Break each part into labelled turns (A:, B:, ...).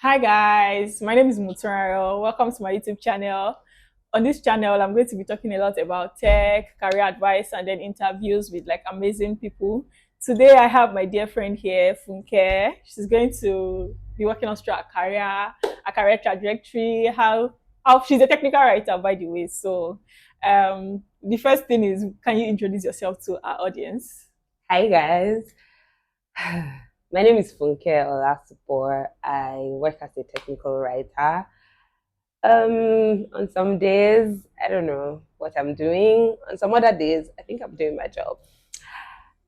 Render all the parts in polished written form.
A: Hi guys, my name is Muturaro. Welcome to my YouTube channel. On this channel, I'm going to be talking a lot about tech, career advice, and then interviews with like amazing people. Today, I have my dear friend here, Funke. She's going to be walking us through a career trajectory. How she's a technical writer, by the way. So, the first thing is, can you introduce yourself to our audience?
B: Hi guys, my name is Funke Olasupo. I work as a technical writer. On some days, I don't know what I'm doing. On some other days, I think I'm doing my job.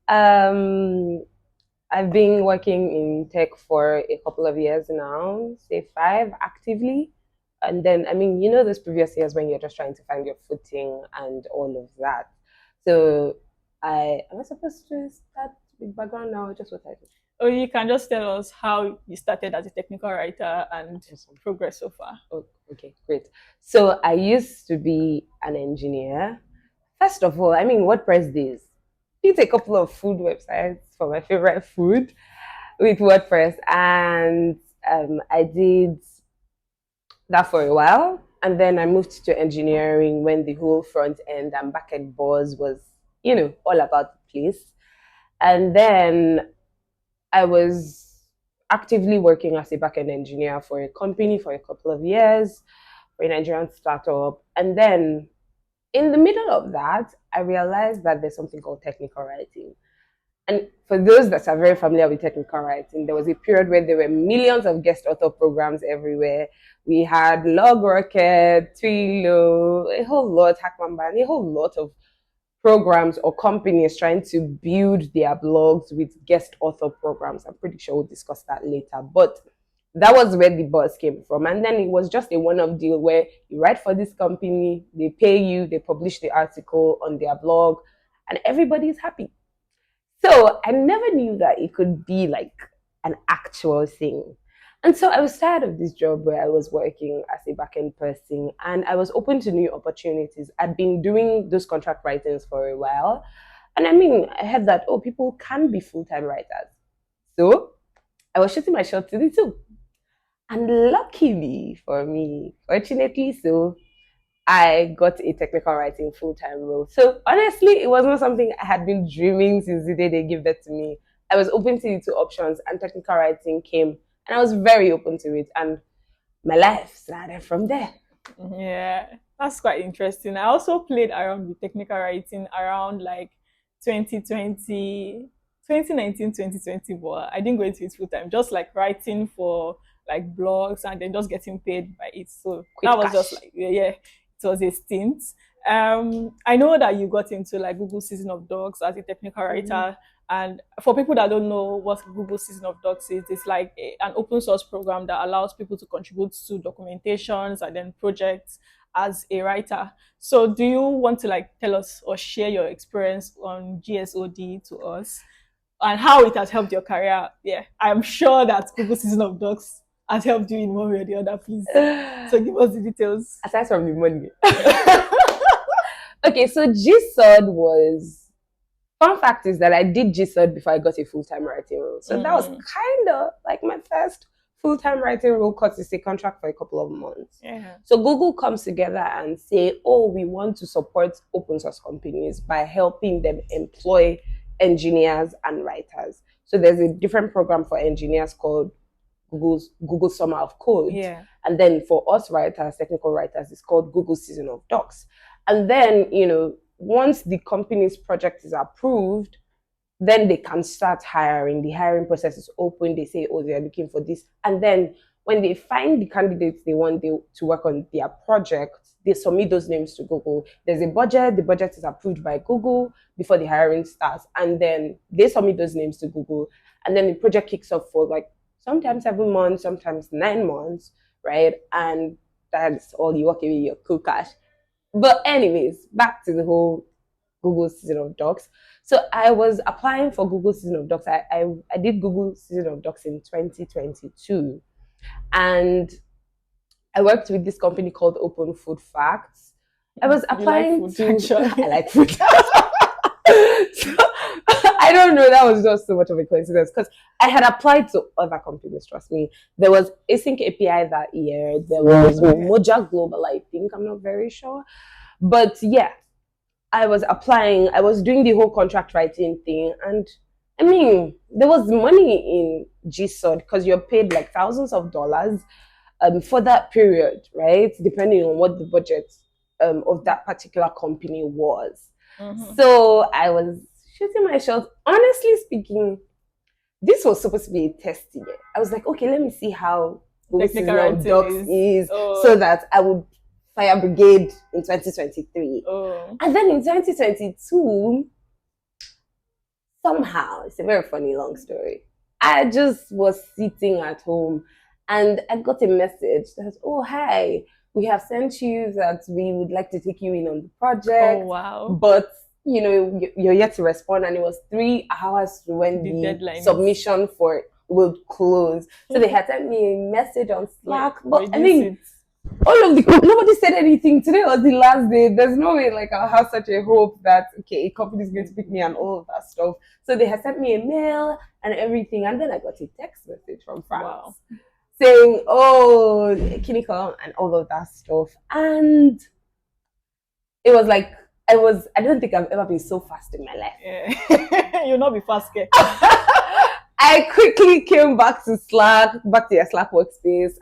B: Um, I've been working in tech for a couple of years now, say five actively. And then, those previous years when you're just trying to find your footing and all of that. So, am I supposed to start with background now? Just what I do.
A: Or you can just tell us how you started as a technical writer and
B: Awesome.
A: progress so far.
B: Oh, okay, great. So I used to be an engineer. First of all, WordPress days. Did a couple of food websites for my favorite food with WordPress, and I did that for a while. And then I moved to engineering when the whole front end and back end buzz was, all about the place. And then I was actively working as a backend engineer for a company for a couple of years, for a Nigerian startup. And then in the middle of that, I realized that there's something called technical writing. And for those that are very familiar with technical writing, there was a period where there were millions of guest author programs everywhere. We had Log Rocket, Twilo, a whole lot, Hackman, a whole lot of programs or companies trying to build their blogs with guest author programs. I'm pretty sure we'll discuss that later. But that was where the buzz came from. And then it was just a one-off deal where you write for this company, they pay you, they publish the article on their blog, and everybody's happy. So I never knew that it could be like an actual thing. And so I was tired of this job where I was working as a backend person and I was open to new opportunities. I'd been doing those contract writings for a while. And I heard that, oh, people can be full time writers. So I was shooting my shot to the two. And luckily for me, fortunately so, I got a technical writing full time role. So honestly, it was not something I had been dreaming since the day they gave that to me. I was open to the two options, and technical writing came, and I was very open to it. And my life started from there.
A: Yeah, that's quite interesting. I also played around with technical writing around like 2020, 2019, 2020, but I didn't go into it full time, just like writing for like blogs and then just getting paid by it. So that
B: Quick
A: was just
B: cash.
A: like, yeah, it was a stint. I know that you got into like Google Season of Docs as a technical
B: Mm-hmm.
A: writer. And for people that don't know what Google Season of Docs is, it's like an open source program that allows people to contribute to documentations and then projects as a writer. So, do you want to like tell us or share your experience on GSoD to us and how it has helped your career? Yeah, I'm sure that Google Season of Docs has helped you in one way or the other. Please, so give us the details.
B: Aside from the money. Okay, so GSoD was. Fun fact is that I did GSoD before I got a full time writing role. So that was
A: Mm,
B: kind of like my first full time writing role because it's a contract for a couple of months.
A: yeah.
B: So Google comes together and say, oh, we want to support open source companies by helping them employ engineers and writers. So there's a different program for engineers called Google Summer of Code.
A: Yeah.
B: And then for us writers, technical writers, it's called Google Season of Docs. And then, once the company's project is approved, then they can start hiring. The hiring process is open. They say, oh, they're looking for this. And then when they find the candidates they want to work on their project, they submit those names to Google. There's a budget. The budget is approved by Google before the hiring starts. And then they submit those names to Google. And then the project kicks off for like sometimes 7 months, sometimes 9 months, right? And that's all you walk away with your cool cash. But anyways, back to the whole Google Season of Docs. So I was applying for Google Season of Docs. I did Google Season of Docs in 2022. And I worked with this company called Open Food Facts. I was
A: You like
B: applying
A: food,
B: to, I
A: actually.
B: like food. So I I don't know. That was just so much of a coincidence because I had applied to other companies. Trust me, there was Async API that year. There was Moja Global. I think I'm not very sure, but yeah, I was applying. I was doing the whole contract writing thing, and I mean, there was money in GSoD because you're paid like thousands of dollars for that period, right? Depending on what the budget of that particular company was.
A: Mm-hmm.
B: So I was shooting my shot. Honestly speaking, this was supposed to be a test year. I was like, okay, let me see how Google
A: Technical
B: Seasonal
A: writing
B: Docs is so that I would fire brigade in 2023. And then in 2022, somehow, it's a very funny long story. I just was sitting at home and I got a message that, oh, hi, we have sent you that we would like to take you in on the project.
A: Oh, wow.
B: But, you know, you're yet to respond. And it was 3 hours to when the submission for it will close. So they had sent me a message on Slack. But I mean, all of the nobody said anything. Today was the last day. There's no way like I'll have such a hope that okay, a company is going to pick me and all of that stuff. So they had sent me a mail and everything, and then I got a text message from France saying, "Oh, can you come?" and all of that stuff. And it was like I don't think I've ever been so fast in my life.
A: Yeah. You'll not be fast, kid.
B: I quickly came back to Slack, back to your Slack workspace.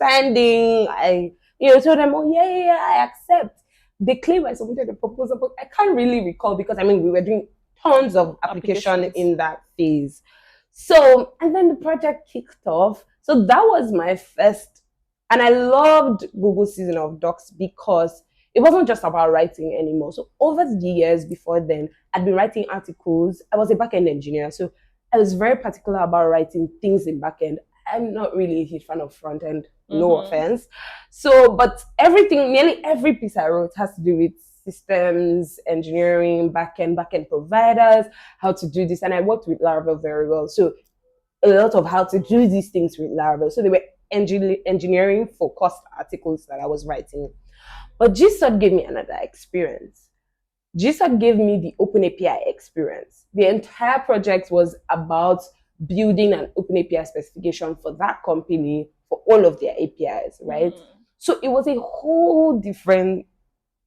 B: Standing, I told them, oh yeah, I accept. They claim I submitted a proposal, but I can't really recall because I mean we were doing tons of application in that phase. So and then the project kicked off. So that was my first, and I loved Google Seasonal Docs because it wasn't just about writing anymore. So over the years before then, I'd been writing articles. I was a backend engineer, so I was very particular about writing things in backend. I'm not really a huge fan of front end, no offense. So, but nearly every piece I wrote has to do with systems, engineering, backend providers, how to do this. And I worked with Laravel very well. So a lot of how to do these things with Laravel. So they were engineering focused articles that I was writing. But GSoD gave me another experience. GSoD gave me the Open API experience. The entire project was about building an Open API specification for that company for all of their APIs, right? So it was a whole different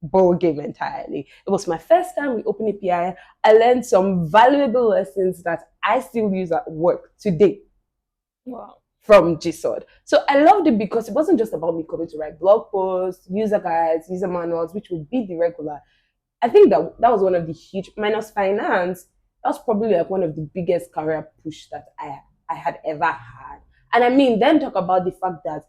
B: ball game entirely. It was my first time with Open API. I learned some valuable lessons that I still use at work today.
A: Wow.
B: From GSoD. So I loved it because it wasn't just about me coming to write blog posts, user guides, user manuals, which would be the regular. I think that was one of the huge, minus finance, that's probably like one of the biggest career push that I had ever had. And I mean, then talk about the fact that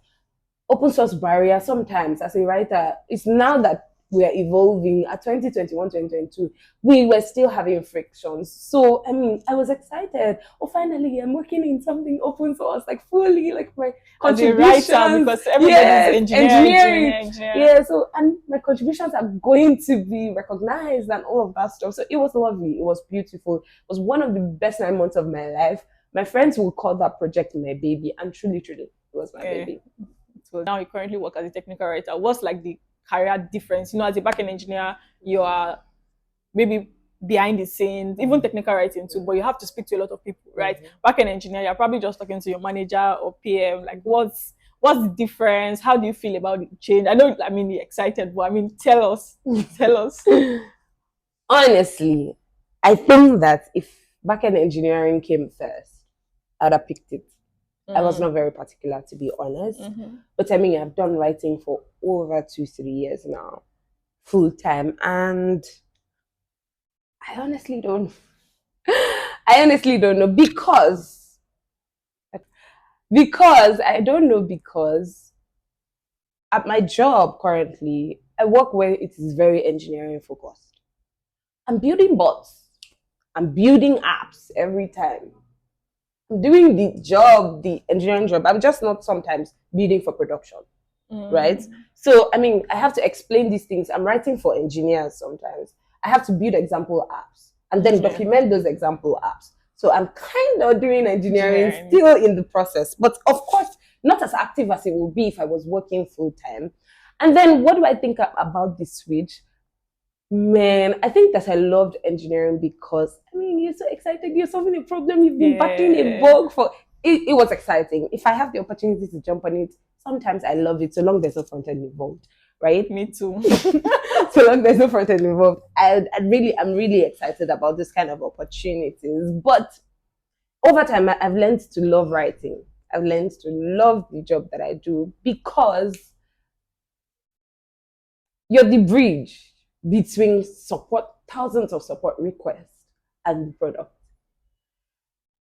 B: open source barrier sometimes as a writer, it's now that we are evolving at 2021, 2022, we were still having frictions. So, I mean, I was excited. Oh, finally, I'm working in something open source, like fully, like my contributions.
A: Because everybody's engineering.
B: Yeah, so, and my contributions are going to be recognized and all of that stuff. So it was lovely. It was beautiful. It was one of the best 9 months of my life. My friends will call that project my baby. And truly, it was my baby.
A: So now you currently work as a technical writer. What's like the career difference? You know, as a backend engineer, you are maybe behind the scenes, even technical writing too, but you have to speak to a lot of people, right? Backend engineer, you're probably just talking to your manager or PM. Like, what's the difference? How do you feel about the change? I know, I mean, you're excited, but I mean, tell us.
B: Honestly, I think that if backend engineering came first, I'd have picked it. I was not very particular, to be honest. But I mean, I've done writing for over 2-3 years now, full time, and I honestly don't know because at my job currently, I work where it is very engineering focused. I'm building bots, I'm building apps every time. Doing the engineering job. I'm just not sometimes building for production, right? So, I mean, I have to explain these things. I'm writing for engineers sometimes. I have to build example apps and then document those example apps. So I'm kind of doing engineering still in the process, but of course, not as active as it would be if I was working full time. And then what do I think about the switch? Man, I think that I loved engineering because I mean you're so excited, you're solving a problem, you've been battling a
A: Yeah,
B: bug for it was exciting. If I have the opportunity to jump on it, sometimes I love it so long there's no front end involved, right?
A: me too.
B: So long there's no front end involved. I'm really excited about this kind of opportunities. But over time I've learned to love writing. I've learned to love the job that I do because you're the bridge between support, thousands of support requests and the product.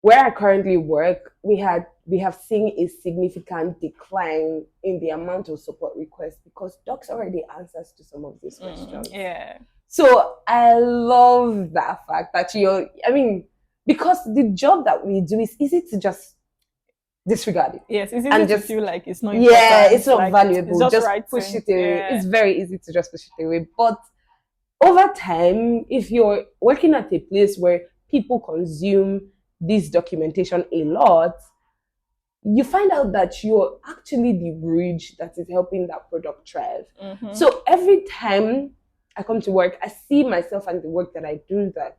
B: Where I currently work, we have seen a significant decline in the amount of support requests because docs already answers to some of these questions.
A: Yeah.
B: So I love that fact that I mean, because the job that we do is easy to just disregard it
A: Yes, it's easy
B: and
A: to
B: just
A: feel like it's not
B: yeah,
A: important.
B: it's not
A: Like it's
B: valuable.
A: just
B: Just push
A: writing.
B: it away.
A: Yeah.
B: It's very easy to just push it away. But over time, if you're working at a place where people consume this documentation a lot, you find out that you're actually the bridge that is helping that product thrive.
A: Mm-hmm.
B: So every time I come to work, I see myself and the work that I do that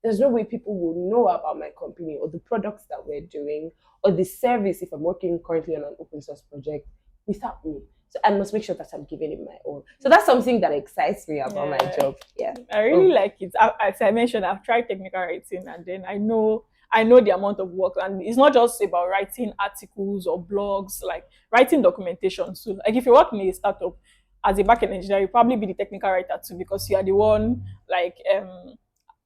B: there's no way people will know about my company or the products that we're doing or the service if I'm working currently on an open source project without me. So I must make sure that I'm giving it my all. So that's something that excites me about my
A: Yeah.
B: job. Yeah.
A: I really like it. As I mentioned, I've tried technical writing, and then I know the amount of work, and it's not just about writing articles or blogs, like writing documentation too. Like if you work in a startup as a backend engineer, you probably be the technical writer too because you are the one like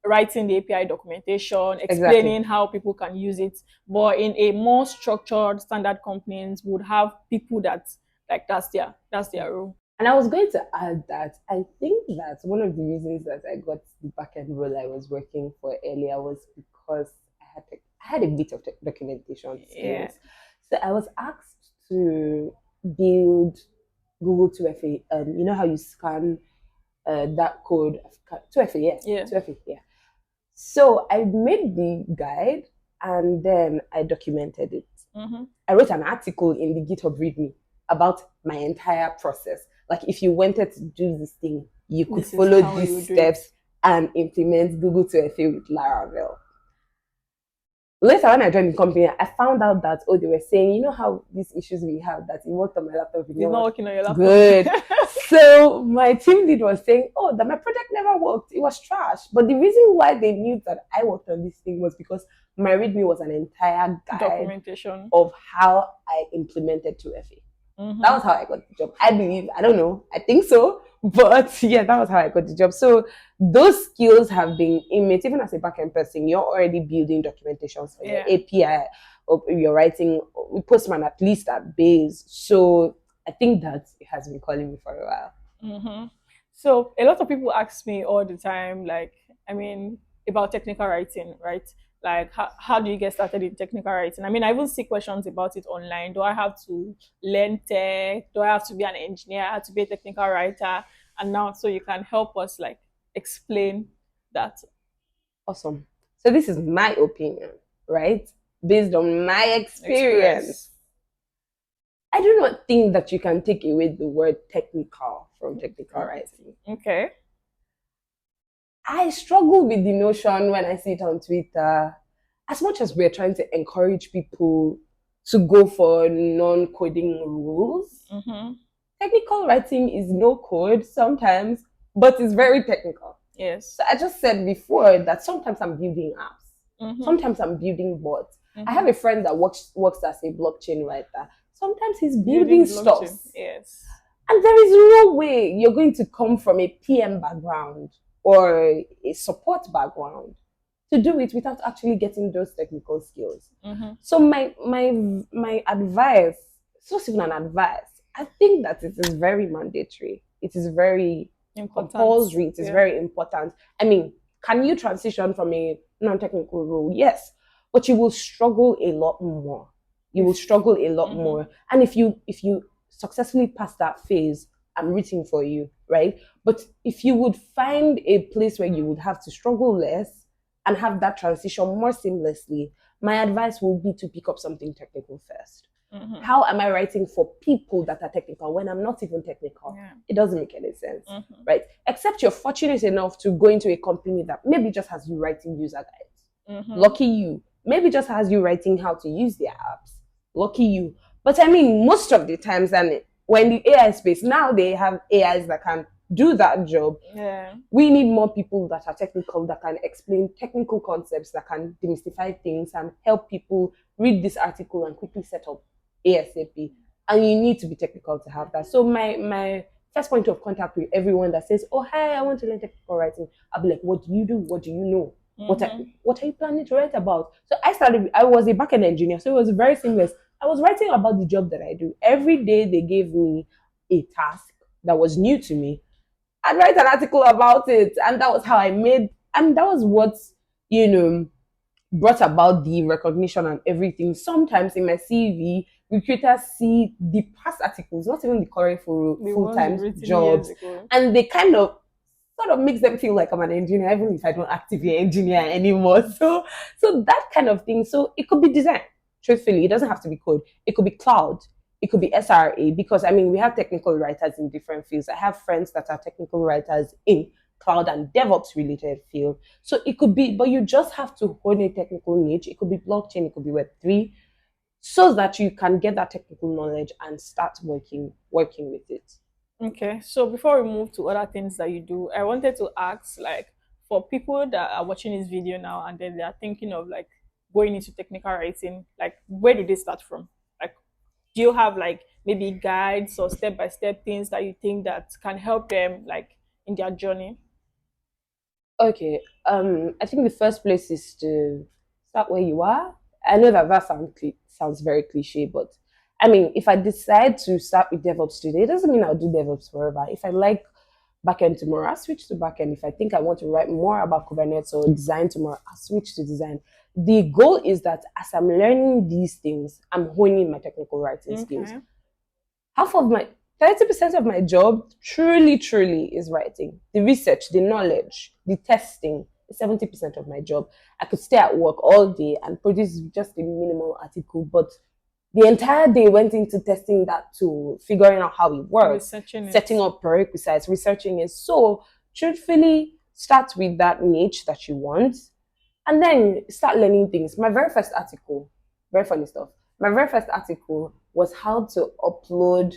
A: writing the API documentation,
B: Exactly.
A: explaining how people can use it. But in a more structured standard companies would have people that like that's their role.
B: And I was going to add that I think that one of the reasons that I got the backend role I was working for earlier was because I had a bit of documentation
A: Yeah.
B: skills. So I was asked to build Google 2FA. You know how you scan that code? 2FA, yeah.
A: Yeah.
B: 2FA, yeah. So I made the guide and then I documented it.
A: Mm-hmm.
B: I wrote an article in the GitHub README about my entire process. Like if you wanted to do this thing, you could follow these steps and implement Google 2FA with Laravel. Later, when I joined the company, I found out that they were saying, you know how these issues we have that it worked on my laptop,
A: it's not working on your laptop.
B: Good. So my team lead was saying, that my project never worked. It was trash. But the reason why they knew that I worked on this thing was because my README was an entire guide
A: documentation
B: of how I implemented 2FA.
A: Mm-hmm.
B: That was how I got the job. I believe, I don't know, I think so. But yeah, that was how I got the job. So those skills have been innate. Even as a backend person, you're already building documentations for your API, or you're writing Postman at least at base. So I think that it has been calling me for a while.
A: Mm-hmm. So a lot of people ask me all the time, like, I mean, about technical writing, right? Like, how do you get started in technical writing? I mean, I even see questions about it online. Do I have to learn tech? Do I have to be an engineer? I have to be a technical writer? And now, so you can help us like explain that.
B: Awesome. So this is my opinion, right? Based on my experience. I do not think that you can take away the word technical from technical writing.
A: Okay.
B: I struggle with the notion when I see it on Twitter. As much as we're trying to encourage people to go for non-coding rules, technical writing is no code sometimes, but it's very technical.
A: Yes.
B: So I just said before that sometimes I'm building apps. Sometimes I'm building bots. I have a friend that works as a blockchain writer. Sometimes he's building stuff.
A: Yes.
B: And there is no way you're going to come from a PM background or a support background to do it without actually getting those technical skills. So my advice, it's not even an advice. I think that it is very mandatory. It is very compulsory. It is very important. I mean, can you transition from a non-technical role? Yes, but you will struggle a lot more. You will struggle a lot more. And if you successfully pass that phase, I'm rooting for you, right? But if you would find a place where you would have to struggle less and have that transition more seamlessly, my advice will be to pick up something technical first.
A: Mm-hmm.
B: How am I writing for people that are technical when I'm not even technical?
A: Yeah.
B: It doesn't make any sense,
A: Mm-hmm.
B: right? Except you're fortunate enough to go into a company that maybe just has you writing user guides.
A: Mm-hmm.
B: Lucky you. Maybe just has you writing how to use their apps. Lucky you. But I mean, most of the times, and when the AI space, now they have AIs that can do that job.
A: Yeah.
B: We need more people that are technical, that can explain technical concepts, that can demystify things and help people read this article and quickly set up ASAP. And you need to be technical to have that. So my first point of contact with everyone that says, "Oh hi, I want to learn technical writing," I'll be like, "What do you do? What do you know?
A: Mm-hmm.
B: What are you planning to write about?" So I was a backend engineer, so it was very seamless. I was writing about the job that I do. Every day they gave me a task that was new to me. I'd write an article about it, and that was how I made. I mean, that was what you know brought about the recognition and everything. Sometimes in my CV, recruiters see the past articles, not even the current
A: The
B: full
A: ones you've
B: time
A: written years
B: jobs,
A: ago.
B: and they kind of sort of makes them feel like I'm an engineer, even if I don't actively engineer anymore. So that kind of thing. So it could be design. Truthfully, it doesn't have to be code. It could be cloud. It could be SRA, because I mean we have technical writers in different fields. I have friends that are technical writers in cloud and DevOps related field. So it could be, but you just have to hone a technical niche. It could be blockchain, it could be Web3, so that you can get that technical knowledge and start working with it.
A: Okay, so before we move to other things that you do, I wanted to ask, like, for people that are watching this video now and then they are thinking of like going into technical writing, like, where do they start from? Like, do you have like maybe guides or step by step things that you think that can help them like in their journey?
B: Okay. I think the first place is to start where you are. I know that sounds very cliche, but I mean, if I decide to start with DevOps today, it doesn't mean I'll do DevOps forever. If I like backend tomorrow, I'll switch to backend. If I think I want to write more about Kubernetes or design tomorrow, I'll switch to design. The goal is that as I'm learning these things, I'm honing my technical writing skills.
A: Okay.
B: Half of my 30% of my job truly is writing. The research, the knowledge, the testing is 70% of my job. I could stay at work all day and produce just a minimal article, but the entire day went into testing that tool, figuring out how it works,
A: Researching it.
B: setting up prerequisites, researching it. So truthfully, start with that niche that you want and then start learning things. My very first article, very funny stuff. My very first article was how to upload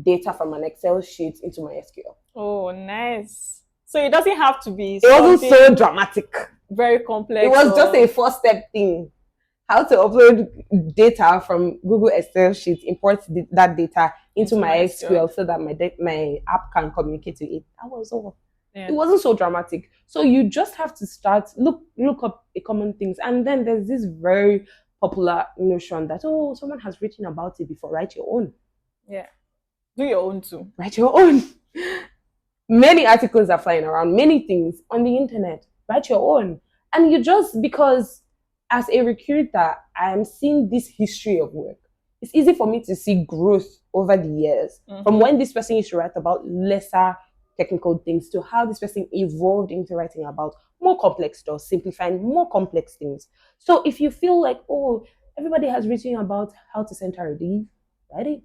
B: data from an Excel sheet into my SQL.
A: Oh, nice. So it doesn't have to be
B: It wasn't so
A: something
B: dramatic.
A: very
B: It
A: complex
B: was just
A: or
B: a 4-step thing. How to upload data from Google Excel sheet, import that data into
A: into
B: my
A: my skill.
B: SQL so that my app can communicate to it. That was all. It
A: Yeah.
B: wasn't so dramatic. So you just have to start look up a common things, and then there's this very popular notion that someone has written about it before. Write your own.
A: Yeah. Do your own too.
B: Write your own. Many articles are flying around. Many things on the internet. Write your own, and you just because as a recruiter, I am seeing this history of work. It's easy for me to see growth over the years from
A: Mm-hmm.
B: when this person used to write about lesser technical things to how this person evolved into writing about more complex stuff, simplifying more complex things. So if you feel like, everybody has written about how to center a div, write it.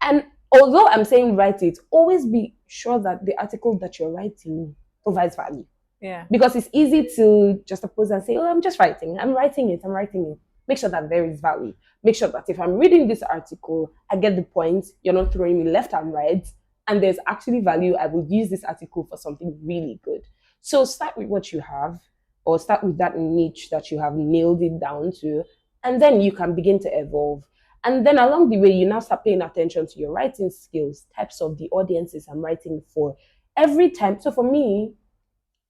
B: And although I'm saying write it, always be sure that the article that you're writing provides value.
A: Yeah.
B: Because it's easy to just oppose and say, I'm just writing. I'm writing it. I'm writing it. Make sure that there is value. Make sure that if I'm reading this article, I get the point. You're not throwing me left and right. And there's actually value. I will use this article for something really good. So start with what you have, or start with that niche that you have nailed it down to. And then you can begin to evolve. And then along the way, you now start paying attention to your writing skills, types of the audiences I'm writing for. Every time. So for me,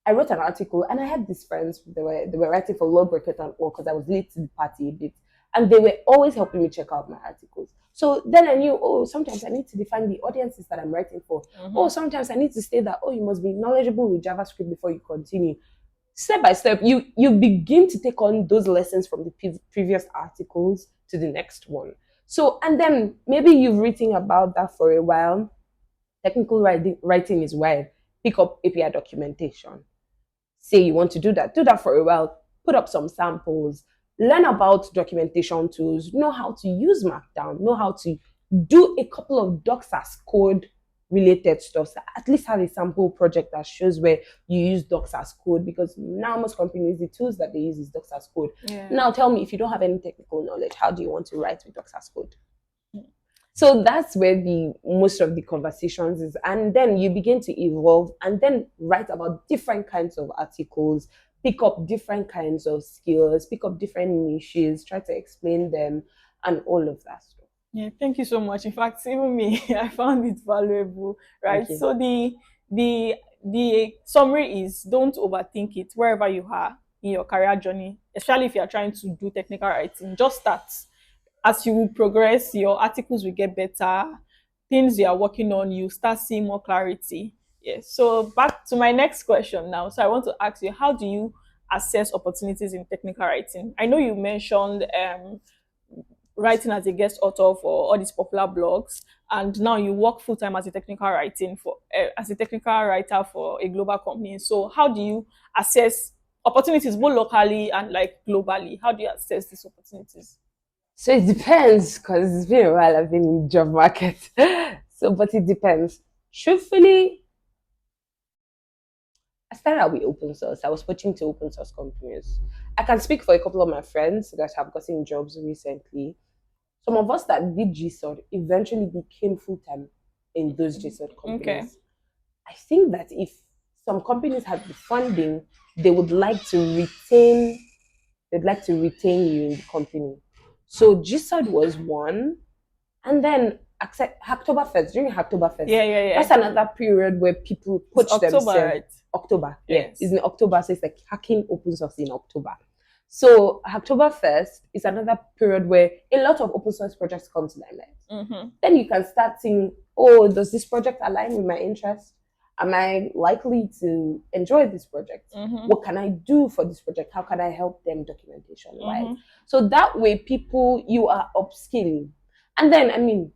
B: I wrote an article and I had these friends, they were writing for Lawbreaker and all because I was late to the party a bit. And they were always helping me check out my articles. So then I knew, sometimes I need to define the audiences that I'm writing for.
A: Mm-hmm.
B: Sometimes I need to say that, you must be knowledgeable with JavaScript before you continue. Step by step, you begin to take on those lessons from the previous articles to the next one. So, and then maybe you've written about that for a while. Technical writing is wide. Pick up API documentation. Say you want to do that for a while. Put up some samples. learn about documentation tools, know how to use Markdown, know how to do a couple of docs as code related stuff. So at least have a sample project that shows where you use docs as code, because now most companies, the tools that they use is docs as code.
A: Yeah.
B: Now tell me, if you don't have any technical knowledge, how do you want to write with docs as code? So that's where the most of the conversations is, and then you begin to evolve and then write about different kinds of articles, pick up different kinds of skills, pick up different niches, try to explain them, and all of that stuff.
A: Yeah, thank you so much. In fact, even me, I found it valuable, right?
B: Thank you.
A: So the summary is, don't overthink it wherever you are in your career journey, especially if you are trying to do technical writing. Just start. As you will progress, your articles will get better. Things you are working on, you start seeing more clarity. Yes. So back to my next question now. So I want to ask you, how do you assess opportunities in technical writing? I know you mentioned writing as a guest author for all these popular blogs, and now you work full time as a technical writing for as a technical writer for a global company. So how do you assess opportunities both locally and like globally? How do you assess these opportunities?
B: So it depends, because it's been a while I've been in the job market. So, but it depends. Truthfully, I started out with open source. I was switching to open source companies. I can speak for a couple of my friends that have gotten jobs recently. Some of us that did GSoD eventually became full time in those GSoD
A: Okay.
B: companies. I think that if some companies had the funding, they would like to retain. They'd like to retain you in the company. So GSoD was one, and then Hacktoberfest, during Hacktoberfest,
A: Yeah, yeah, yeah.
B: that's another period where people
A: It's
B: poach
A: October,
B: themselves.
A: right?
B: October, yeah,
A: Yes.
B: it's in October, so it's like hacking open source in October. So Hacktoberfest is another period where a lot of open source projects come to limelight.
A: Mm-hmm.
B: Then you can start seeing, oh, does this project align with my interest? Am I likely to enjoy this project?
A: Mm-hmm.
B: What can I do for this project? How can I help them documentation wise?
A: Mm-hmm.
B: So that way, people, you are upskilling. And then, I mean,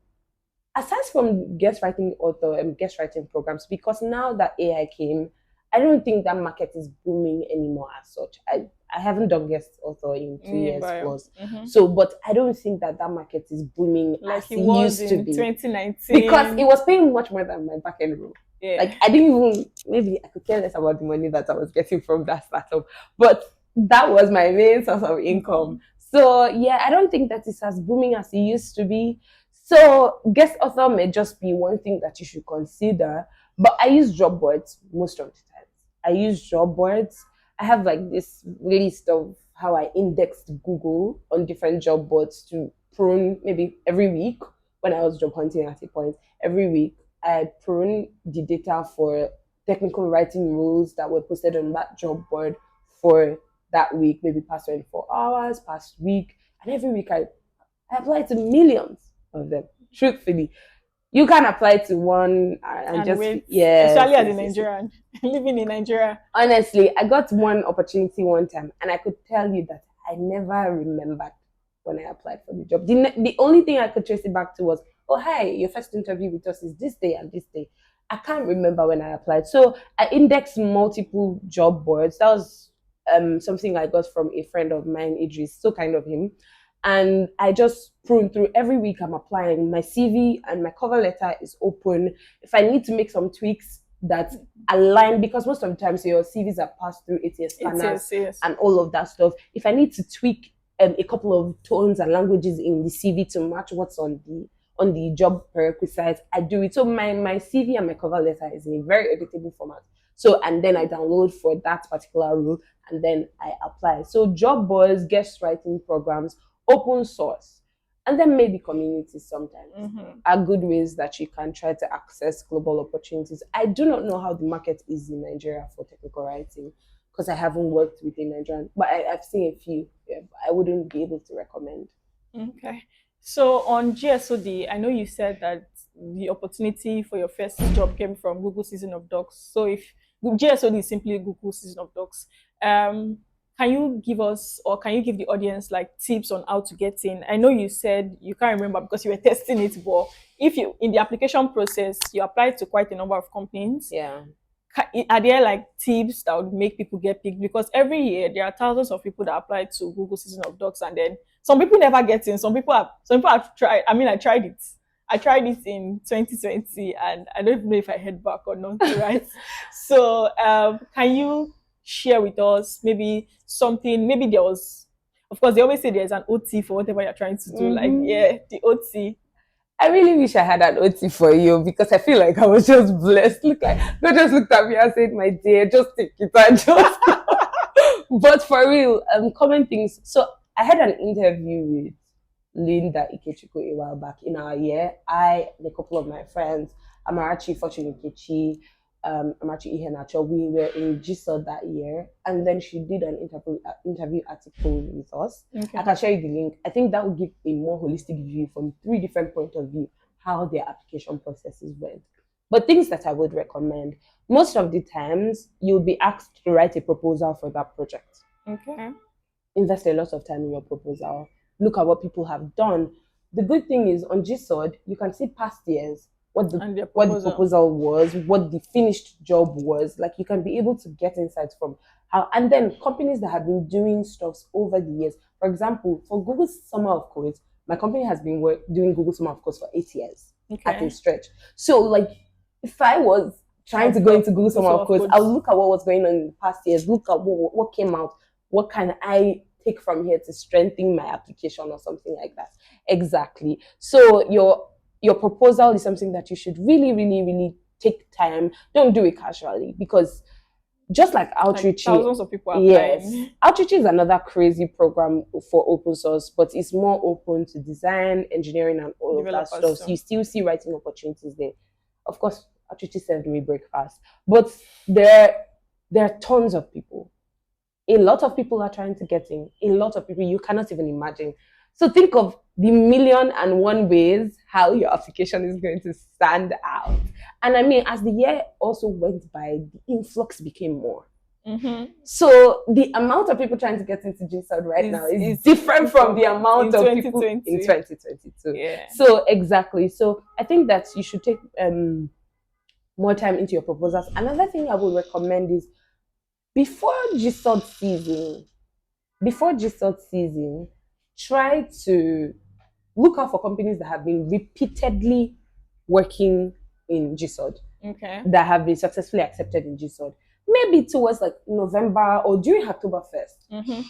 B: aside from guest writing author and guest writing programs, because now that AI came, I don't think that market is booming anymore as such. I haven't done guest author in 2 years plus.
A: Mm-hmm.
B: So, but I don't think that that market is booming
A: Like
B: as
A: it
B: it
A: was
B: used to
A: in
B: be.
A: 2019.
B: Because it was paying much more than my backend role.
A: Yeah.
B: Like I didn't even, maybe I could care less about the money that I was getting from that startup, but that was my main source of income. So yeah, I don't think that it's as booming as it used to be. So guest author may just be one thing that you should consider. But I use job boards most of the time. I use job boards. I have like this list of how I indexed Google on different job boards to prune maybe every week when I was job hunting at a point. Every week I prune the data for technical writing rules that were posted on that job board for that week, maybe past 24 hours, past week. And every week I apply to millions of them, truthfully. You can apply to one and just,
A: wait,
B: yes,
A: especially as a
B: yes, yes.
A: Nigerian living in Nigeria.
B: Honestly, I got one opportunity one time, and I could tell you that I never remembered when I applied for the job. The only thing I could trace it back to was, oh, hi, your first interview with us is this day and this day. I can't remember when I applied. So I indexed multiple job boards. That was something I got from a friend of mine, Idris, so kind of him. And I just prune through every week. I'm applying. My CV and my cover letter is open. If I need to make some tweaks that align, because most of the times your CVs are passed through ATS scanners
A: yes.
B: and all of that stuff. If I need to tweak a couple of tones and languages in the CV to match what's on the job prerequisites, I do it. So my CV and my cover letter is in a very editable format. So, and then I download for that particular role and then I apply. So job boards, guest writing programs, open source, and then maybe communities sometimes are good ways that you can try to access global opportunities. I do not know how the market is in Nigeria for technical writing because I haven't worked with a Nigerian, but I've seen a few. Yeah, I wouldn't be able to recommend.
A: Okay. So on GSoD, I know you said that the opportunity for your first job came from Google Season of Docs. So if GSoD is simply Google Season of Docs, can you give us, or can you give the audience like tips on how to get in? I know you said you can't remember because you were testing it, but if you in the application process you applied to quite a number of companies,
B: Yeah.
A: Are there like tips that would make people get picked? Because every year there are thousands of people that apply to Google Season of Dogs, and then some people never get in. Some people have tried. I mean, I tried it. I tried it in 2020, and I don't even know if I head back or not. Right. So, can you share with us maybe something? Maybe there was, of course, they always say there's an OT for whatever you're trying to do. Like,
B: Mhm.
A: yeah, the OT.
B: I really wish I had an OT for you because I feel like I was just blessed. Look like God just looked at me and said, "My dear, just take it and just." But for real, common things. So I had an interview with Linda Ikechukwu a while back in our year. I and a couple of my friends, Amarachi, Fortune Ikechi, Amarachi Ihenacho, we were in GSoD that year, and then she did an interview article with us.
A: Okay.
B: I can share you the link. I think that would give a more holistic view from three different points of view how their application processes went. But things that I would recommend, most of the times you'll be asked to write a proposal for that project.
A: Okay.
B: Invest a lot of time in your proposal. Look at what people have done. The good thing is on GSoD, you can see past years
A: And their
B: what the
A: proposal.
B: proposal was, what the finished job was. Like you can be able to get insights from how, and then companies that have been doing stuff over the years. For example, for Google Summer of Code, my company has been doing Google Summer of Code for 8 years at a
A: Okay.
B: stretch. So like, if I was trying to go into Google Summer of Code, I'll look at what was going on in the past years, look at what came out, what can I take from here to strengthen my application or something like that. Exactly. So your proposal is something that you should really, really, really take time. Don't do it casually because just like
A: Like
B: outreach,
A: thousands of people
B: yes,
A: applying.
B: outreach is another crazy program for open source, but it's more open to design, engineering, and all of that
A: Developers
B: stuff. So
A: too.
B: you still see writing opportunities there. Of course, outreach served me breakfast, but there are tons of people. A lot of people are trying to get in. A lot of people you cannot even imagine. So think of the million and one ways how your application is going to stand out. And I mean, as the year also went by, the influx became more.
A: Mm-hmm.
B: So the amount of people trying to get into GSoD right now is different from the amount of people in 2022.
A: Yeah.
B: So exactly. So I think that you should take more time into your proposals. Another thing I would recommend is before GSoD season, before GSoD season, try to look out for companies that have been repeatedly working in GSoD,
A: Okay.
B: that have been successfully accepted in GSoD. Maybe towards like November or during October 1st.
A: Mm-hmm.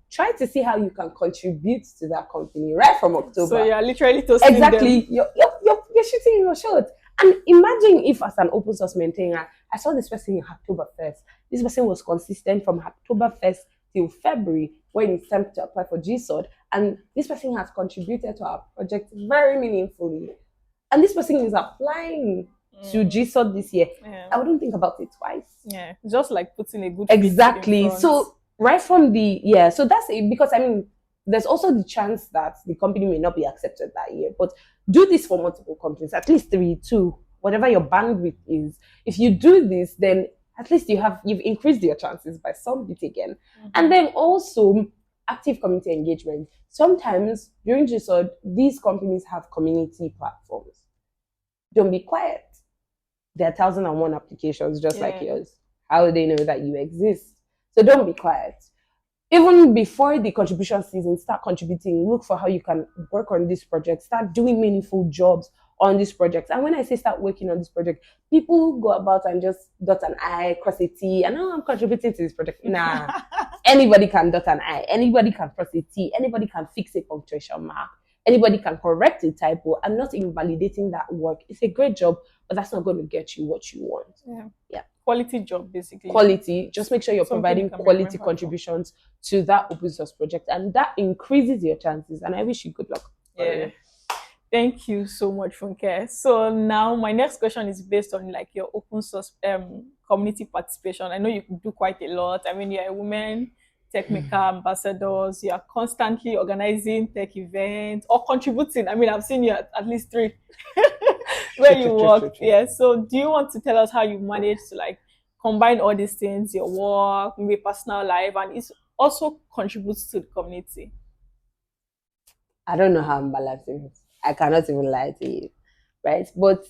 B: Try to see how you can contribute to that company right from October.
A: So you're literally toasting
B: exactly.
A: them.
B: You're shooting your shot. And imagine if, as an open source maintainer, I saw this person in October 1st. This person was consistent from October 1st till February when it's time to apply for GSoD. And this person has contributed to our project very meaningfully. And this person is applying to GSoD this year.
A: Yeah.
B: I wouldn't think about it twice.
A: Yeah. Just like putting a good
B: exactly. So right from so that's it, because I mean, there's also the chance that the company may not be accepted that year. But do this for multiple companies, at least 3, 2, whatever your bandwidth is. If you do this, then at least you've increased your chances by some bit again. Mm-hmm. And then also active community engagement. Sometimes during GSoD, these companies have community platforms. Don't be quiet. There are 1,001 applications just like yours. How do they know that you exist? So don't be quiet. Even before the contribution season, start contributing. Look for how you can work on this project. Start doing meaningful jobs on this project. And when I say start working on this project, people go about and just dot an I, cross a T, and I'm contributing to this project. Nah. Anybody can dot an I. Anybody can cross a T. Anybody can fix a punctuation mark. Anybody can correct a typo. I'm not invalidating that work. It's a great job, but that's not going to get you what you want. Yeah.
A: Quality job, basically.
B: Quality. Just make sure you're providing quality contributions to that open source project, and that increases your chances. And I wish you good luck.
A: Yeah. Thank you so much, Funke. So now my next question is based on like your open source community participation. I know you do quite a lot. I mean, you're a woman technical ambassadors. You are constantly organizing tech events or contributing. I mean, I've seen you at least 3 where you work. Yeah. So do you want to tell us how you manage to like combine all these things, your work, maybe personal life, and it also contributes to the community?
B: I don't know how I'm balancing it. I cannot even lie to you, right? But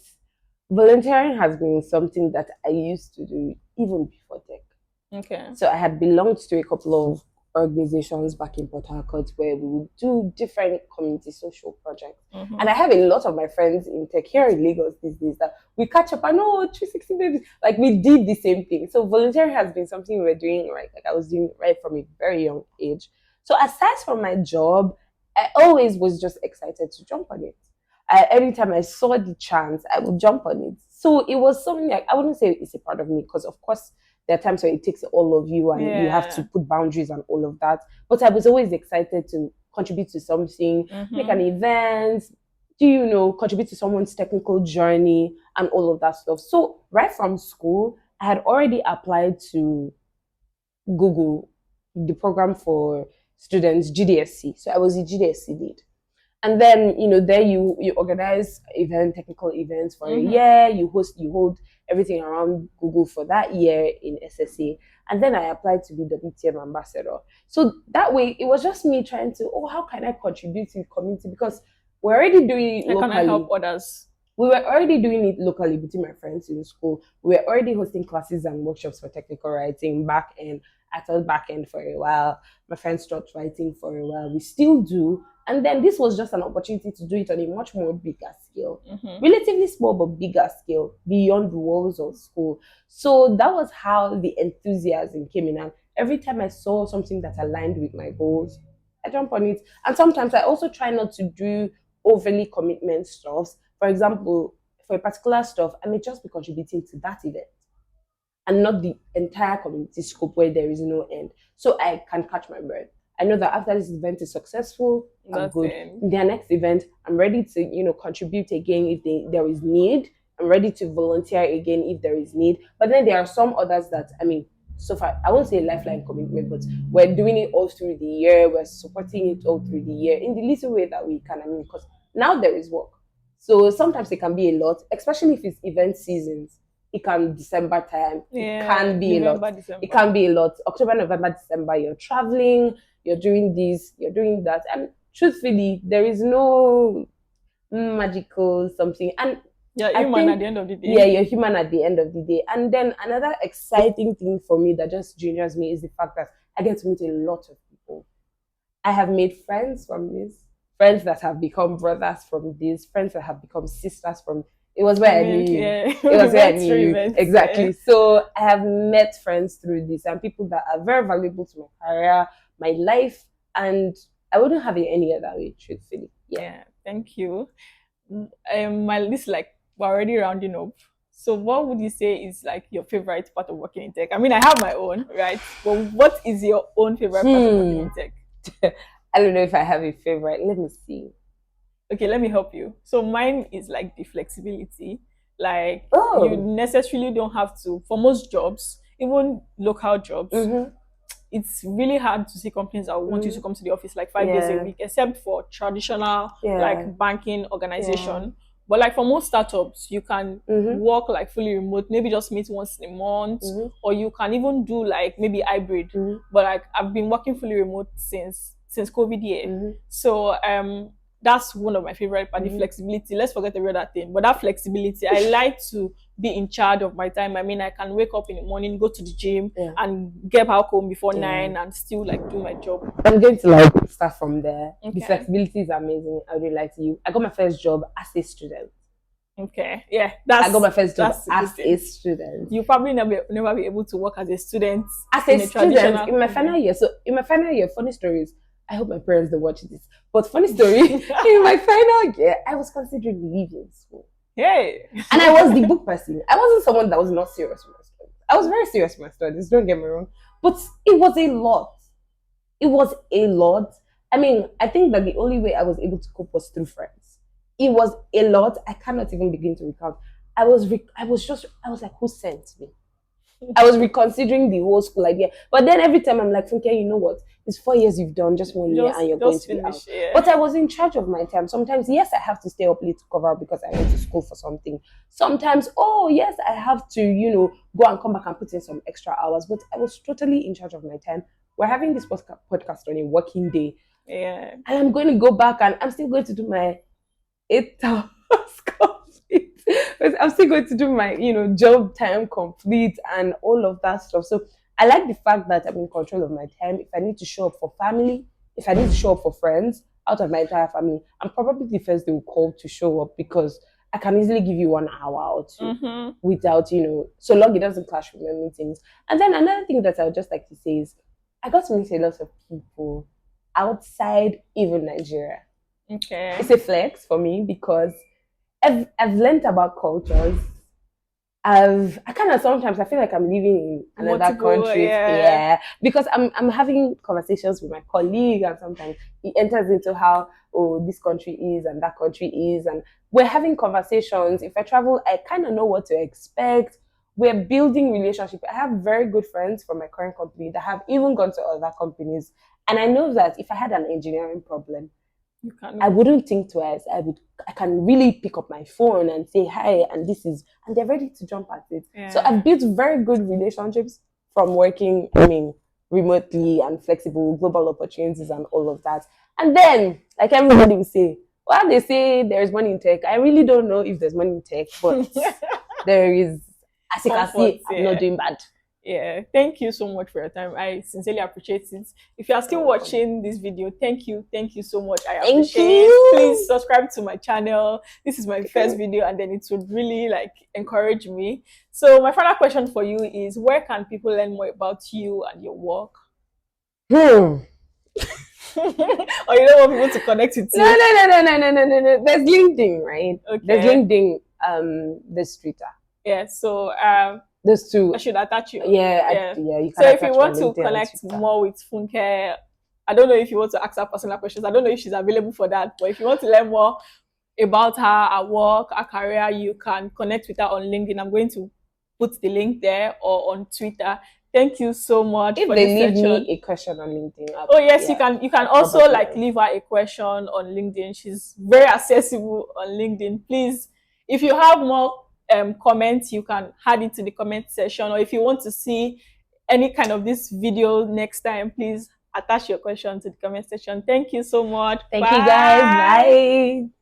B: Volunteering has been something that I used to do even before tech.
A: Okay.
B: So I had belonged to a couple of organizations back in Port Harcourt where we would do different community social projects. And
A: Mm-hmm.
B: I have a lot of my friends in tech here in Lagos these days that we catch up and 360 babies. Like we did the same thing. So volunteering has been something we were doing right, like I was doing right from a very young age. So aside from my job, I always was just excited to jump on it. Anytime I saw the chance, I would jump on it. So it was something like I wouldn't say it's a part of me because of course there are times where it takes all of you and you have to
A: Yeah.
B: put boundaries and all of that. But I was always excited to contribute to something, make an
A: Mm-hmm.
B: event, contribute to someone's technical journey and all of that stuff. So right from school, I had already applied to Google, the program for students, GDSC. So I was a GDSC lead. And then there you organize technical events for a
A: Mm-hmm.
B: year. You hold everything around Google for that year in SSA. And then I applied to be WTM ambassador. So that way it was just me trying to, how can I contribute to the community, because we're already doing it
A: How can I
B: locally.
A: help others?
B: We were already doing it locally between my friends in school. We were already hosting classes and workshops for technical writing back end. I taught back end for a while. My friends taught writing for a while. We still do. And then this was just an opportunity to do it on a much more bigger scale.
A: Mm-hmm.
B: Relatively small but bigger scale beyond the walls of school. So that was how the enthusiasm came in. And every time I saw something that aligned with my goals, I jump on it. And sometimes I also try not to do overly commitment stuff. For example, for a particular stuff, I may just be contributing to that event and not the entire community scope where there is no end. So I can catch my breath. I know that after this event is successful, I'm
A: That's
B: good.
A: it.
B: In their next event, I'm ready to, contribute again if there is need. I'm ready to volunteer again if there is need. But then there are some others that, so far, I won't say lifeline commitment, but we're doing it all through the year. We're supporting it all through the year in the little way that we can. Because now there is work. So sometimes it can be a lot, especially if it's event seasons. It can December time. It
A: Yeah.
B: can be a lot.
A: November,
B: It
A: December.
B: can be a lot. October, November, December, you're traveling, you're doing this, you're doing that. And truthfully, there is no magical something. And
A: Yeah,
B: I
A: human at
B: think,
A: the end of the
B: yeah,
A: day.
B: you're human at the end of the day. And then another exciting thing for me that just juniors me is the fact that I get to meet a lot of people. I have made friends from this, friends that have become brothers from this, friends that have become sisters from. It was
A: I
B: where I knew
A: mean,
B: you.
A: yeah,
B: It
A: we
B: was where I
A: went
B: knew
A: through
B: you.
A: events. Yeah.
B: Exactly. So I have met friends through this and people that are very valuable to my career, my life, and I wouldn't have it any other way, truthfully. Yeah.
A: Yeah. Thank you. My list, like, we're already rounding up. So what would you say is like your favorite part of working in tech? I mean, I have my own, right? But what is your own favorite part of working
B: Hmm.
A: in tech?
B: I don't know if I have a favorite. Let me see.
A: Okay, let me help you. So mine is like the flexibility. Like you
B: Oh.
A: necessarily don't have to, for most jobs, even local jobs,
B: Mm-hmm.
A: it's really hard to see companies that want you to
B: Mm-hmm.
A: come to the office like 5 days a
B: Yeah.
A: week, except for traditional
B: Yeah.
A: like banking
B: Yeah.
A: organization. But like for most startups, you can
B: Mm-hmm.
A: work like fully remote, maybe just meet once in a month,
B: Mm-hmm.
A: or you can even do like maybe hybrid.
B: Mm-hmm.
A: But like I've been working fully remote since COVID year.
B: Mm-hmm.
A: So that's one of my favorite part, the
B: Mm-hmm.
A: flexibility. Let's forget every other thing. But that flexibility, I like to be in charge of my time. I mean, I can wake up in the morning, go to the gym,
B: Yeah.
A: and get back home before
B: Yeah.
A: 9 and still like do my job.
B: I'm going to like start from there. The
A: Okay.
B: flexibility is amazing. I really like you. I got my first job as a student.
A: Okay. Yeah,
B: I got my first job
A: that's a good
B: as
A: thing.
B: a student.
A: You probably never be able to work as a student
B: As
A: in
B: a
A: a
B: student
A: traditional
B: in my final year. So in my final year, funny stories. I hope my parents don't watch this. But funny story, in my final year, I was considering leaving school.
A: Hey.
B: And I was the book person. I wasn't someone that was not serious with my studies. I was very serious with my studies, don't get me wrong. But it was a lot. It was a lot. I mean, I think that the only way I was able to cope was through friends. It was a lot. I cannot even begin to recount. I was like, who sent me? I was reconsidering the whole school idea. But then every time I'm like, Funke, you know what? It's 4 years you've done, just 1 year, and you're going
A: Just
B: to be out.
A: finish. Yeah.
B: But I was in charge of my time. Sometimes, yes, I have to stay up late to cover up because I went to school for something. Sometimes, oh, yes, I have to, go and come back and put in some extra hours. But I was totally in charge of my time. We're having this podcast on a working day.
A: Yeah.
B: And I'm going to go back and I'm still going to do my 8 hours complete I'm still going to do my, job time complete and all of that stuff. So I like the fact that I'm in control of my time. If I need to show up for family, if I need to show up for friends out of my entire family, I'm probably the first they will call to show up because I can easily give you 1 hour or two
A: Mm-hmm.
B: without, so long it doesn't clash with my meetings. And then another thing that I would just like to say is I got to meet a lot of people outside even Nigeria.
A: Okay.
B: It's a flex for me because I've learned about cultures. I kind of sometimes I feel like I'm living in another
A: Multiple,
B: country,
A: yeah.
B: yeah, because I'm having conversations with my colleague, and sometimes it enters into how this country is and that country is, and we're having conversations. If I travel, I kind of know what to expect. We're building relationship. I have very good friends from my current company that have even gone to other companies, and I know that if I had an engineering problem,
A: You can.
B: I wouldn't think twice. I can really pick up my phone and say hi, and and they're ready to jump at it.
A: Yeah.
B: So I've built very good relationships from working, I mean, remotely and flexible, global opportunities and all of that. And then, like everybody will say, well, they say there's money in tech. I really don't know if there's money in tech, but there is, as you can see, I'm not doing bad.
A: Yeah, thank you so much for your time. I sincerely appreciate it. If you are still watching this video, thank you so much. I appreciate it. Please subscribe to my channel. This is my first video, and then it would really like encourage me. So my final question for you is, where can people learn more about you and your work? Or you don't want people to connect with you?
B: No. There's LinkedIn, right?
A: Okay.
B: There's LinkedIn, there's Twitter.
A: Yeah, so
B: those two.
A: I should attach you.
B: Yeah. You can
A: so if you want to connect more with Funke, I don't know if you want to ask her personal questions. I don't know if she's available for that. But if you want to learn more about her, her work, her career, you can connect with her on LinkedIn. I'm going to put the link there, or on Twitter. Thank you so much
B: if
A: for
B: they
A: this
B: leave
A: session.
B: Me a question on LinkedIn.
A: Oh yes, you can also like leave her a question on LinkedIn. She's very accessible on LinkedIn. Please, if you have more comments, you can add it to the comment section, or if you want to see any kind of this video next time, please attach your question to the comment section. Thank you so much.
B: Thank you guys. Bye.